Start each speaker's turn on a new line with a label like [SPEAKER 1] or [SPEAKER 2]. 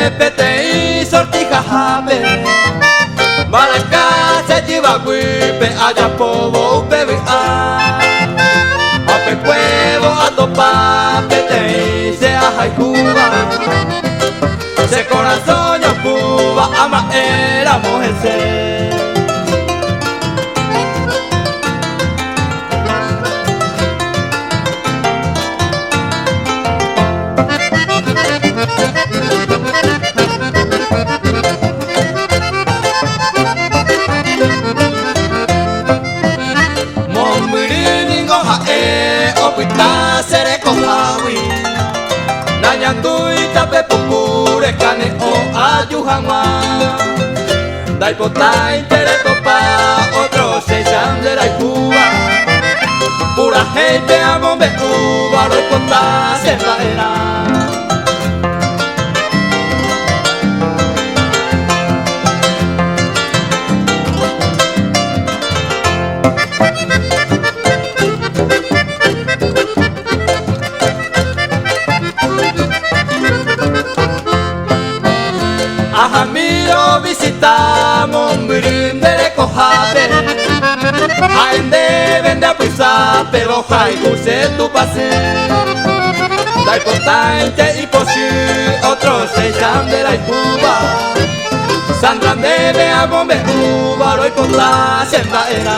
[SPEAKER 1] pete y sortija jabe Maracá se lleva guipe allá povo upevi Ape huevo a topa pete y se aja y Cuba Se corazón ya Cuba ama era mujer Opita sereko hawi Nanyandui tape pukure kane o ayuhanwa Dai pota intereto pa otro se chandera y Cuba Pura gente a bombe Cuba Roi pota se vaera Ajamiro visitamos Mirindere cojabe Aende vende a pisa Pero jaiku se tu pase Dai potente y posi Otro se chandera y Cuba Sandran debe a bombe Cuba Roi por la senda era